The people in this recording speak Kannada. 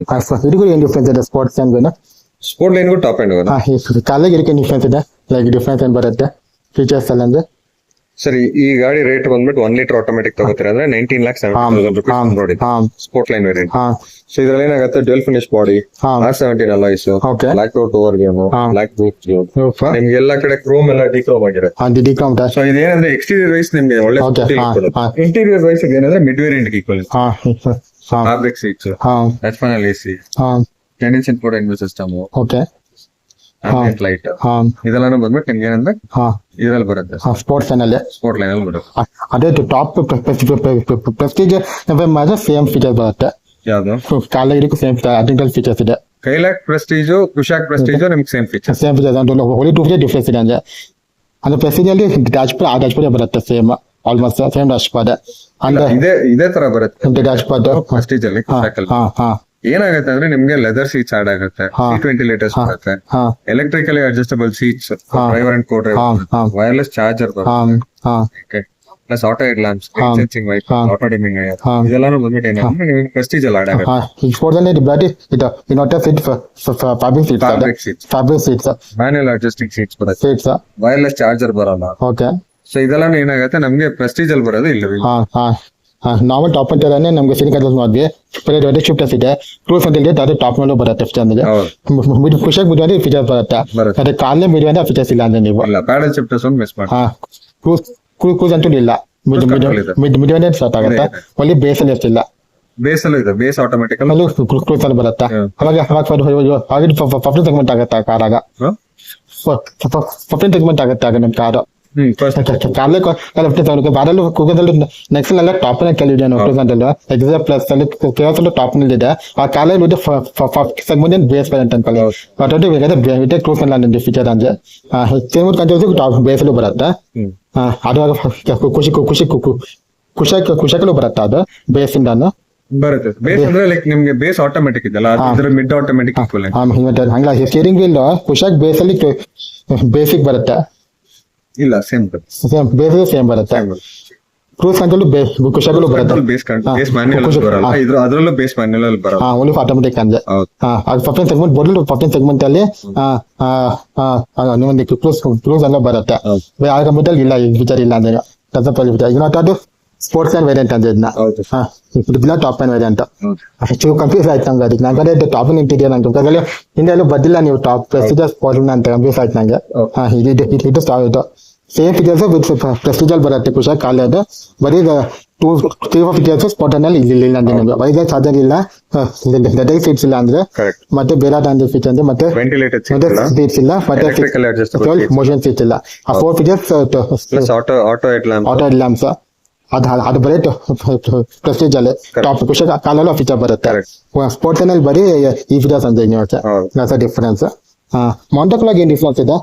ಇದಕ್ಕೂ ಏನ್ ಡಿಫ್ರೆನ್ಸ್ ಇದೆ ಸ್ಪೋರ್ಟ್ಸ್ ಅಂಡ್ ಸ್ಪೋರ್ಟ್ ಲೈನ್ಗೂ ಟಾಪ್ ಎಂಡ್ ಕಾಲೇಜ್ ಇದಕ್ಕೆ ಡಿಫ್ರೆನ್ಸ್ ಇದೆ ಲೈಕ್ ಡಿಫ್ರೆನ್ಸ್ ಏನ್ ಬರುತ್ತೆ ಫೀಚರ್ಸ್ ಎಲ್ಲ ಅಂದ್ರೆ ಸರಿ. ಈ ಗಾಡಿ ರೇಟ್ ಬಂದ್ಬಿಟ್ಟು 1 ಲೀಟರ್ ಆಟೋಮೆಟಿಕ್ ತಗೋತೀರ ಅಂದ್ರೆ 19,70,000 rupees ನೋಡಿ ಸ್ಪೋರ್ಟ್ ಲೈನ್ ವೇರಿಯಂಟ್. ಸೊ ಇದ್ರಲ್ಲಿ ಏನಾಗುತ್ತೆ dual finish body, R17 alloys, blackout over game, black boot, ನಿಮ್ಗೆ ಎಲ್ಲಾ ಕಡೆ ಕ್ರೋಮ್ ಎಲ್ಲ ಡಿಕ್ರೋಮ್ ಆಗಿರುತ್ತೆ. ಸೊ ಇದೇನಂದ್ರೆ ಎಕ್ಸ್ಟೀರಿಯರ್ ವೈಸ್ ನಿಮ್ಗೆ ಒಳ್ಳೆ ಇಂಟೀರಿಯರ್ ವೈಸ್ ಏನಂದ್ರೆ mid variant equal fabric seats, external AC, tennis input input system, ambient light, ಇದೆಲ್ಲಾನು ಬಂದ್ಬಿಟ್ಟು ನಿಮ್ಗೆ ಏನಂದ್ರೆ ಇದ್ರಲ್ಲಿ ಬರುತ್ತೆ ಸ್ಪೋರ್ಟ್ಸ್ ಲೈನ್ ಸ್ಪೋರ್ಟ್ ಲೈನ್ ಅಲ್ಲಿ ಬರುತ್ತೆ. ಅದೇ ಟಾಪ್ ಪ್ರೆಸ್ಟೀಜ್ ಸೇಮ್ ಫೀಚರ್ಸ್ ಬರುತ್ತೆ. ಯಾವ್ದು ಕಾಲೇಜ್ ಸೇಮ್ ಅಡ್ಡಿಂಟಲ್ ಫೀಚರ್ಸ್ ಇದೆ. ಕೈಲಾಕ್ ಪ್ರೆಸ್ಟೀಜ್, ಕುಶಾಕ್ ಪ್ರೆಸ್ಟೀಜ್ ನಿಮ್ಗೆ same features only 2 feature difference ಇದೆ ಅಂದ್ರೆ ಪ್ರೆಸ್ಟೀಜ್ ಅಲ್ಲಿ ಡ್ಯಾಶ್ಬೋರ್ಡ್ ಬರುತ್ತೆ ಸೇಮ್ ಆಲ್ಮೋಸ್ಟ್ ಸೇಮ್ ಡ್ಯಾಶ್ಬೋರ್ಡ್ ಅಂದ್ರೆ ಇದೇ ತರ ಬರುತ್ತೆ ಡ್ಯಾಶ್ಬೋರ್ಡ್ ಪ್ರೆಸ್ಟೀಜ್ ಅಲ್ಲಿ. ಏನಾಗುತ್ತೆ ಅಂದ್ರೆ ನಿಮ್ಗೆ ಲೆದರ್ ಸೀಟ್ಸ್ ಆಡ್ ಆಗುತ್ತೆ, ಸೀಟ್ ವೆಂಟಿಲೇಟರ್ಸ್ ಬರುತ್ತೆ, electrically adjustable seats, driver and co driver, wireless charger ಬರುತ್ತೆ, plus auto head lamps, sensing wipe, auto dimming ಇದೆಲ್ಲಾನು ಬಂದ್ಬಿಟ್ಟು ಏನಂದ್ರೆ ನಿಮ್ಗೆ ಪ್ರೆಸ್ಟೀಜ್ ಅಲ್ಲಿ ಆಡ್ ಆಗುತ್ತೆ. ಸ್ಪೋರ್ಟ್ಸ್ ಅಲ್ಲಿ fabric seats, manual adjusting seats ಬರುತ್ತೆ, ವೈರ್ಲೆಸ್ ಚಾರ್ಜರ್ ಬರಲ್ಲ. ಓಕೆ. ಸೊ ಇದೆಲ್ಲಾನು ಏನಾಗುತ್ತೆ ನಮ್ಗೆ ಪ್ರೆಸ್ಟೀಜ್ ಅಲ್ಲಿ ಬರೋದು ಇಲ್ಲ. ನಾರ್ಮಲ್ ಟಾಪ್ ಅಂತ ನಮ್ಗೆ ಸೀಟಿಂಗ್ ಅಡ್ಜಸ್ಟ್ ಮಾಡಿದ್ವಿ ಶಿಫ್ಟರ್ಸ್ ಇದೆ, ಕ್ರೂಸ್ ಅಂತ ಇದೆ, ಅದು ಟಾಪ್ ನಲ್ಲೂ ಬರುತ್ತೆ ಅಂದ್ರೆ ಖುಷಿಯಾಗಿ ಬಿಡುವಂದ್ರೆ ಫೀಚರ್ಸ್ ಬರುತ್ತೆ. ಅದೇ ಕಾಲೇ ಬಿಡುವಂದ್ರೆ ಫೀಚರ್ಸ್ ಇಲ್ಲ ಅಂದ್ರೆ ನೀವು ಪ್ಯಾಡಲ್ ಶಿಫ್ಟರ್ಸ್ ಒಂದು ಮಿಸ್ ಮಾಡಿ. ಕ್ರೂಸ್ ಅಂತೂ ಇಲ್ಲ, ಮಿಡ್ ಸ್ಟಾರ್ಟ್ ಆಗುತ್ತೆ, ಒಳ್ಳೆ ಬೇಸ್ ಅಲ್ಲಿ ಎಷ್ಟಿಲ್ಲ, ಬೇಸ್ ಅಲ್ಲೂ ಇದೆ, ಬೇಸ್ ಆಟೋಮೆಟಿಕ್ ಕ್ರೂಸ್ ಅಲ್ಲಿ ಬರುತ್ತೆ. ಅವಾಗ 15 ಸೆಗ್ಮೆಂಟ್ ಆಗುತ್ತೆ ಕಾರಾಗ, 15 ಸೆಗ್ಮೆಂಟ್ ಆಗುತ್ತೆ ಆಗ ನಿಮ್ ಕಾರು. ಬಾರಲ್ಲೂ ಕೂಗದಲ್ಲಿ ನೆಕ್ಸ್ಟ್ ಎಲ್ಲ ಟಾಪ್ ಕೆಲವಿದೆ ಪ್ಲಸ್ ಅಲ್ಲಿ ಕೇವಲ ಟಾಪ್ ನಲ್ಲಿ ಇದೆ. ಆ ಕಾಲೇಜ್ ಸೆಗ್ಮೆಂಟ್ ಬೇಸ್ ಅನ್ಕೊಳ್ಳಿ ಕ್ರೂಸ್ ಅಲ್ಲಿ ಫೀಚರ್ ಅಂದ್ರೆ ಟಾಪ್ ಬೇಸಲ್ಲೂ ಬರುತ್ತೆ. ಅದು ಖುಷಿಯಲ್ಲೂ ಬರುತ್ತೆ, ಅದು ಬೇಸ್ ಇಂದ ಬರುತ್ತೆ. ಬೇಸ್ ಅಂದ್ರೆ ಲೈಕ್ ನಿಮ್ಗೆ ಬೇಸ್ ಆಟೋಮೆಟಿಕ್ ಇದೆಲ್ಲ, ಅದ್ರ ಮಿಡ್ ಆಟೋಮೆಟಿಕ್ ಹಂಗ ಸ್ಟೀರಿಂಗ್ ವೀಲ್ ಖುಷಿಯಾಗಿ ಬೇಸ್ ಅಲ್ಲಿ ಬೇಸಿಕ್ ಬರುತ್ತೆ. ಇಲ್ಲ ಸೇಮ್ ಬೇಸ್ ಸೇಮ್ ಬರುತ್ತೆ. ಕ್ರೂಸ್ ಅಂತಲೂ ಖುಷಿಯಾಗಲೂ ಬರುತ್ತೆ, ಬೇಸ್ ಮ್ಯಾನ್ಯುಯಲ್ ಬರಲ್ಲ, ಅದ್ರಲ್ಲೂ ಬೇಸ್ ಮ್ಯಾನ್ಯುಯಲ್ ಬರಲ್ಲ, ಓನ್ಲಿ ಆಟೋಮೆಟಿಕ್ ಅಂದ್ರೆ 15 ಸೆಗ್ಮೆಂಟ್ ಬರಲು 15 ಸೆಗ್ಮೆಂಟ್ ಅಲ್ಲಿ ಕ್ರೂಸ್ ಎಲ್ಲ ಬರುತ್ತೆ. ಆಗ ಮೊದಲು ಇಲ್ಲ ಫೀಚರ್ ಇಲ್ಲ ಅಂದ್ರೆ ಅದು ಸ್ಪೋರ್ಟ್ಸ್ ಲೈನ್ ವೇರಿಯಂಟ್ ಅಂದ್ರೆ ಇದನ್ನ ಟಾಪ್ ಲೈನ್ ವೇರಿಯಂಟ್. ಚೂರು ಕನ್ಫ್ಯೂಸ್ ಆಯ್ತು ನಂಗೆ, ಅದಕ್ಕೆ ನಂಗೆ ಟಾಪ್ ಇಂಟೀರಿಯರ್ ಅಂತ ಹಿಂದೆಲ್ಲೂ ಬಂದಿಲ್ಲ ನೀವು ಟಾಪ್ ಪ್ರೆಸ್ಟೀಜರ್ ಸ್ಪೋರ್ಟ್ಸ್ ಅಂತ ಕನ್ಫ್ಯೂಸ್ ಆಯ್ತು ನಂಗೆ. ಇದು ಸೇಮ್ ಫೀಚರ್ಸ್ ವಿತ್ ಪ್ರೆಸ್ಟೀಜರ್ ಬರುತ್ತೆ ಖುಷಿಯಾಗಿ ಕಾಲೇಜ್. ಬರೀ 2 ಫೀಚರ್ಸ್ ಸ್ಪೋರ್ಟ್ ನಲ್ಲಿ ಇಲ್ಲ ಅಂದ್ರೆ ನಿಮ್ಗೆ ವೈರ್ಲೆಸ್ ಚಾರ್ಜರ್ ಇಲ್ಲ, ಲೆದರ್ ಸೀಟ್ಸ್ ಇಲ್ಲ ಅಂದ್ರೆ, ಮತ್ತೆ ಬೇರೆ ಫೀಚರ್ ಅಂದ್ರೆ ಮತ್ತೆ ಸೀಟ್ಸ್ ಇಲ್ಲ, ಮತ್ತೆ ಮೋಷನ್ ಸೀಟ್ಸ್ ಇಲ್ಲ. ಆ 4 ಫೀಚರ್ಸ್ ಆಟೋ ಹೆಡ್ ಲ್ಯಾಂಪ್ಸ್ ಅದು ಬರೀ ಪ್ರೆಸ್ಟೀಜ್ ಅಲ್ಲಿ ಟಾಪ್ ಖುಷಿ ಕಾಲಲ್ಲೂ ಫೀಚರ್ ಬರುತ್ತೆ. ಸ್ಪೋರ್ಟ್ಸ್ ನಲ್ಲಿ ಬರೀ ಈ ಫೀಚರ್ಸ್ ಅಂತ ಡಿಫರೆನ್ಸ್. ಮಾಂಟೋಕ್ಲಾಗ್ ಏನ್ ಡಿಫರೆನ್ಸ್ ಇದೆ?